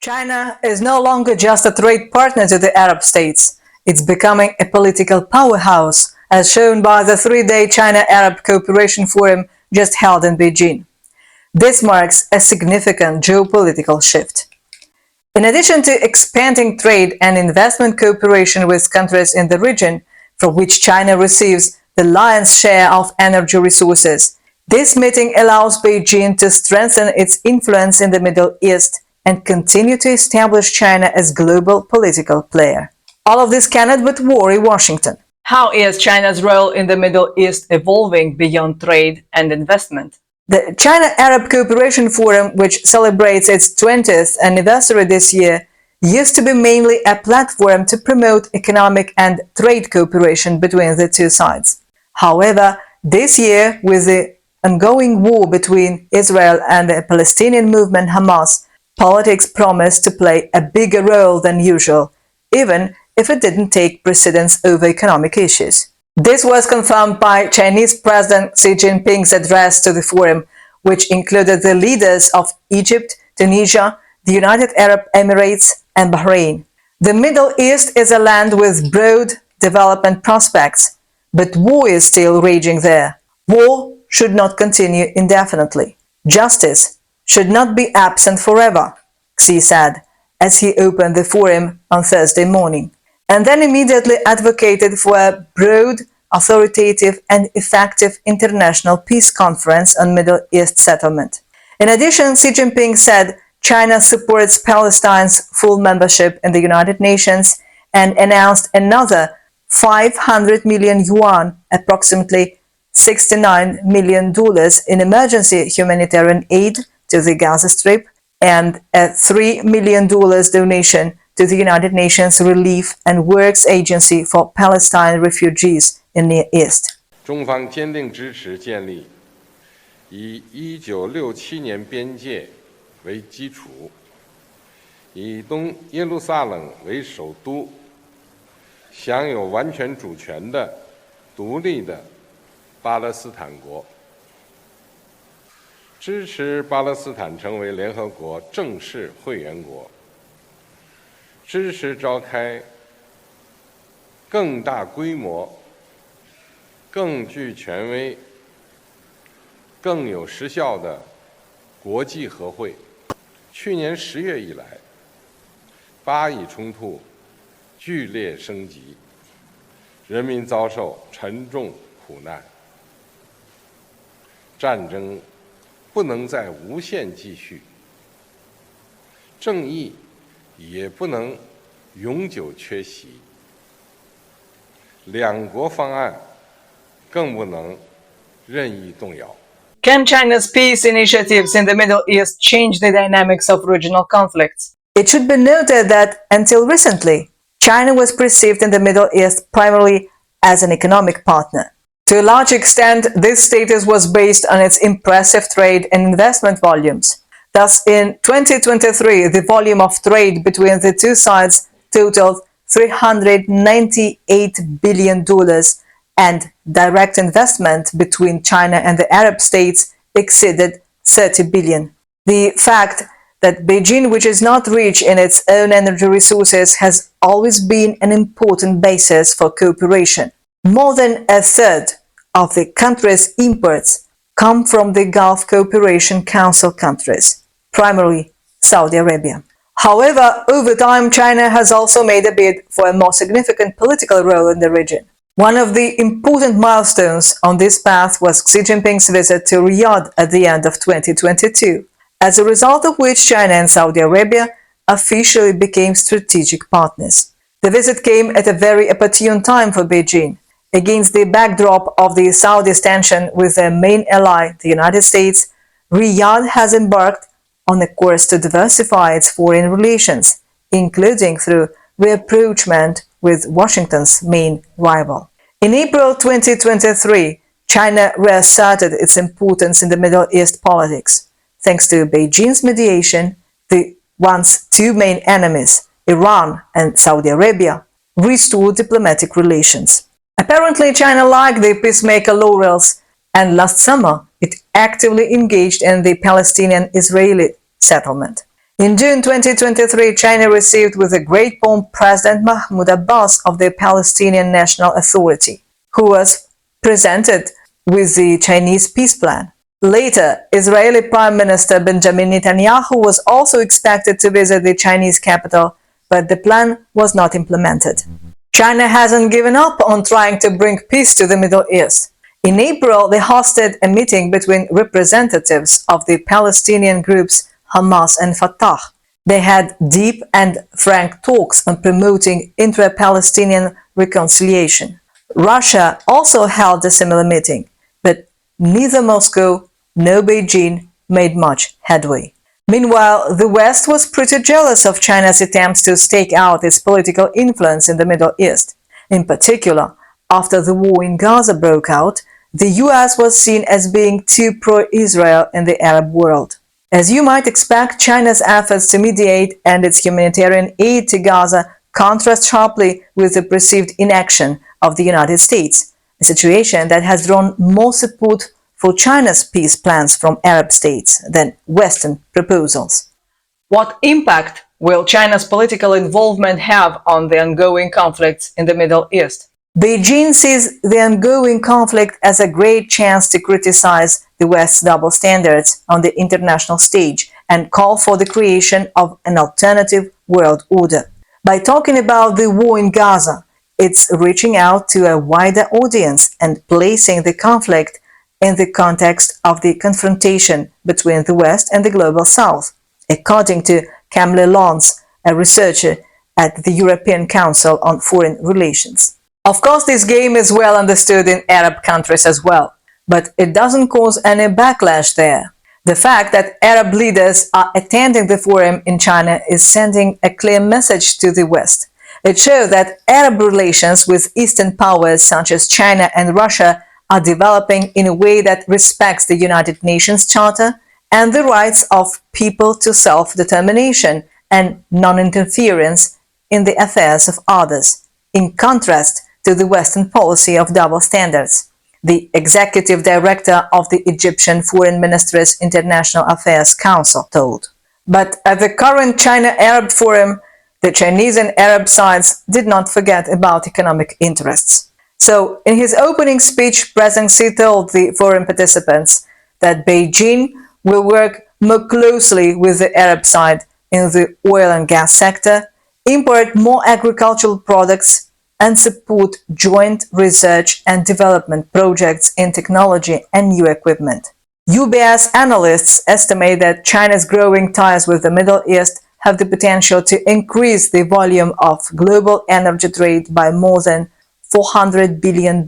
China is no longer just a trade partner to the Arab states. It's becoming a political powerhouse, as shown by the three-day China-Arab Cooperation Forum just held in Beijing. This marks a significant geopolitical shift. In addition to expanding trade and investment cooperation with countries in the region, from which China receives the lion's share of energy resources, this meeting allows Beijing to strengthen its influence in the Middle East and continue to establish China as global political player. All of this cannot but worry Washington. How is China's role in the Middle East evolving beyond trade and investment? The China-Arab Cooperation Forum, which celebrates its 20th anniversary this year, used to be mainly a platform to promote economic and trade cooperation between the two sides. However, this year, with the ongoing war between Israel and the Palestinian movement Hamas, politics promised to play a bigger role than usual, even if it didn't take precedence over economic issues. This was confirmed by Chinese President Xi Jinping's address to the forum, which included the leaders of Egypt, Tunisia, the United Arab Emirates, and Bahrain. The Middle East is a land with broad development prospects, but war is still raging there. War should not continue indefinitely. Justice should not be absent forever, Xi said, as he opened the forum on Thursday morning, and then immediately advocated for a broad, authoritative and effective international peace conference on Middle East settlement. In addition, Xi Jinping said China supports Palestine's full membership in the United Nations and announced another 500 million yuan, approximately $69 million in emergency humanitarian aid to the Gaza Strip, and a $3 million donation to the United Nations Relief and Works Agency for Palestine refugees in the Near East. 中方坚定支持建立以1967年边界为基础，以东耶路撒冷为首都，享有完全主权的独立的巴勒斯坦国。支持巴勒斯坦成为联合国正式会员国，支持召开更大规模、更具权威、更有实效的国际和会。去年10月以来，巴以冲突剧烈升级，人民遭受沉重苦难，战争不能再无限继续，正义也不能永久缺席，两国方案更不能任意动摇。Can China's peace initiatives in the Middle East change the dynamics of regional conflicts? It should be noted that until recently, China was perceived in the Middle East primarily as an economic partner. To a large extent, this status was based on its impressive trade and investment volumes. Thus, in 2023, the volume of trade between the two sides totaled $398 billion, and direct investment between China and the Arab states exceeded $30 billion. The fact that Beijing, which is not rich in its own energy resources, has always been an important basis for cooperation. More than a third of the country's imports come from the Gulf Cooperation Council countries, primarily Saudi Arabia. However, over time, China has also made a bid for a more significant political role in the region. One of the important milestones on this path was Xi Jinping's visit to Riyadh at the end of 2022, as a result of which China and Saudi Arabia officially became strategic partners. The visit came at a very opportune time for Beijing. Against the backdrop of the Saudis' tension with their main ally, the United States, Riyadh has embarked on a course to diversify its foreign relations, including through rapprochement with Washington's main rival. In April 2023, China reasserted its importance in the Middle East politics. Thanks to Beijing's mediation, the once two main enemies, Iran and Saudi Arabia, restored diplomatic relations. Apparently, China liked the peacemaker laurels, and last summer it actively engaged in the Palestinian-Israeli settlement. In June 2023, China received with a great pomp President Mahmoud Abbas of the Palestinian National Authority, who was presented with the Chinese peace plan. Later, Israeli Prime Minister Benjamin Netanyahu was also expected to visit the Chinese capital, but the plan was not implemented. China hasn't given up on trying to bring peace to the Middle East. In April, they hosted a meeting between representatives of the Palestinian groups Hamas and Fatah. They had deep and frank talks on promoting intra-Palestinian reconciliation. Russia also held a similar meeting, but neither Moscow nor Beijing made much headway. Meanwhile, the West was pretty jealous of China's attempts to stake out its political influence in the Middle East. In particular, after the war in Gaza broke out, the US was seen as being too pro-Israel in the Arab world. As you might expect, China's efforts to mediate and its humanitarian aid to Gaza contrast sharply with the perceived inaction of the United States, a situation that has drawn more support for China's peace plans from Arab states than Western proposals. What impact will China's political involvement have on the ongoing conflicts in the Middle East? Beijing sees the ongoing conflict as a great chance to criticize the West's double standards on the international stage and call for the creation of an alternative world order. By talking about the war in Gaza, it's reaching out to a wider audience and placing the conflict in the context of the confrontation between the West and the Global South, according to Camille Lons, a researcher at the European Council on Foreign Relations. Of course, this game is well understood in Arab countries as well, but it doesn't cause any backlash there. The fact that Arab leaders are attending the forum in China is sending a clear message to the West. It shows that Arab relations with Eastern powers such as China and Russia are developing in a way that respects the United Nations Charter and the rights of people to self-determination and non-interference in the affairs of others, in contrast to the Western policy of double standards, the executive director of the Egyptian Foreign Ministry's International Affairs Council told. But at the current China-Arab Forum, the Chinese and Arab sides did not forget about economic interests. So, in his opening speech, President Xi told the forum participants that Beijing will work more closely with the Arab side in the oil and gas sector, import more agricultural products, and support joint research and development projects in technology and new equipment. UBS analysts estimate that China's growing ties with the Middle East have the potential to increase the volume of global energy trade by more than $400 billion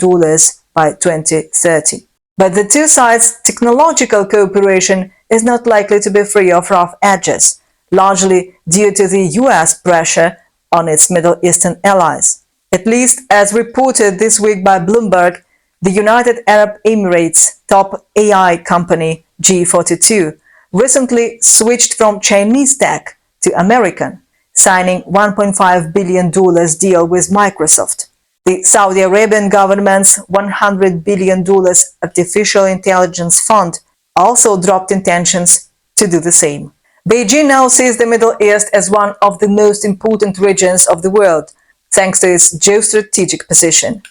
by 2030. But the two sides' technological cooperation is not likely to be free of rough edges, largely due to the US pressure on its Middle Eastern allies. At least as reported this week by Bloomberg, the United Arab Emirates top AI company G42 recently switched from Chinese tech to American, signing $1.5 billion deal with Microsoft. The Saudi Arabian government's $100 billion artificial intelligence fund also dropped intentions to do the same. Beijing now sees the Middle East as one of the most important regions of the world, thanks to its geostrategic position.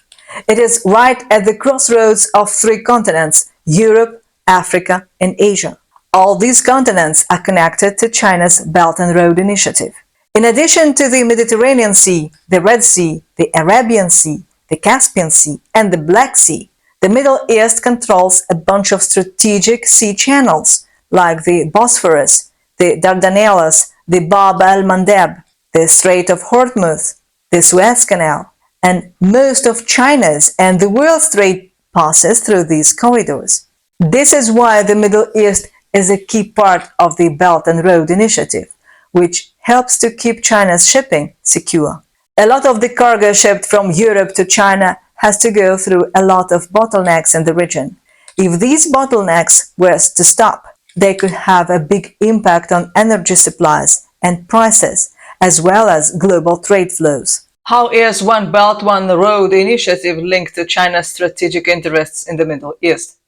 It is right at the crossroads of three continents: Europe, Africa, and Asia. All these continents are connected to China's Belt and Road Initiative. In addition to the Mediterranean Sea, the Red Sea, the Arabian Sea, the Caspian Sea, and the Black Sea, the Middle East controls a bunch of strategic sea channels like the Bosphorus, the Dardanelles, the Bab el-Mandeb, the Strait of Hormuz, the Suez Canal, and most of China's and the world's trade passes through these corridors. This is why the Middle East is a key part of the Belt and Road Initiative, which helps to keep China's shipping secure. A lot of the cargo shipped from Europe to China has to go through a lot of bottlenecks in the region. If these bottlenecks were to stop, they could have a big impact on energy supplies and prices, as well as global trade flows. How is One Belt, One Road initiative linked to China's strategic interests in the Middle East?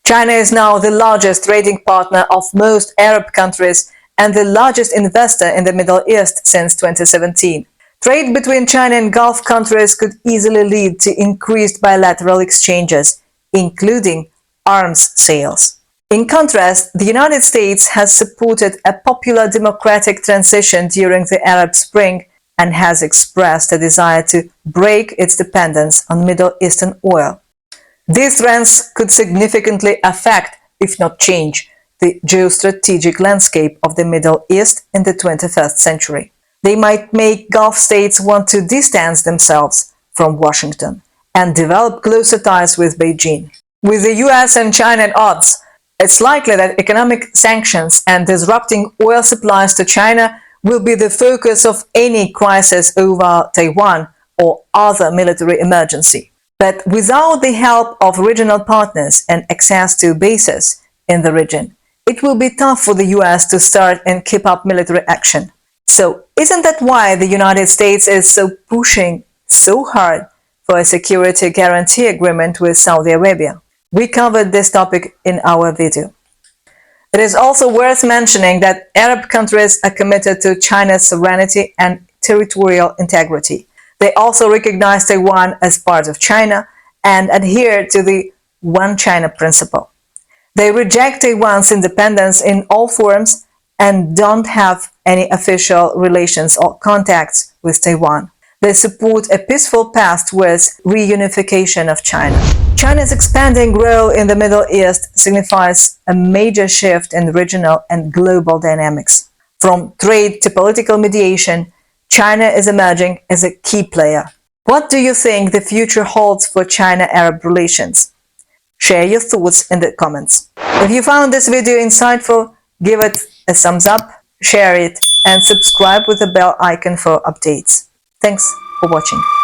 China is now the largest trading partner of most Arab countries and the largest investor in the Middle East since 2017. Trade between China and Gulf countries could easily lead to increased bilateral exchanges, including arms sales. In contrast, the United States has supported a popular democratic transition during the Arab Spring and has expressed a desire to break its dependence on Middle Eastern oil. These trends could significantly affect, if not change, the geostrategic landscape of the Middle East in the 21st century. They might make Gulf states want to distance themselves from Washington and develop closer ties with Beijing. With the US and China at odds, it's likely that economic sanctions and disrupting oil supplies to China will be the focus of any crisis over Taiwan or other military emergency. But without the help of regional partners and access to bases in the region, it will be tough for the US to start and keep up military action. So, isn't that why the United States is pushing so hard for a security guarantee agreement with Saudi Arabia? We covered this topic in our video. It is also worth mentioning that Arab countries are committed to China's sovereignty and territorial integrity. They also recognize Taiwan as part of China and adhere to the One China principle. They reject Taiwan's independence in all forms and don't have any official relations or contacts with Taiwan. They support a peaceful path towards reunification of China. China's expanding role in the Middle East signifies a major shift in regional and global dynamics. From trade to political mediation, China is emerging as a key player. What do you think the future holds for China-Arab relations? Share your thoughts in the comments. If you found this video insightful, give it a thumbs up, share it, and subscribe with the bell icon for updates. Thanks for watching.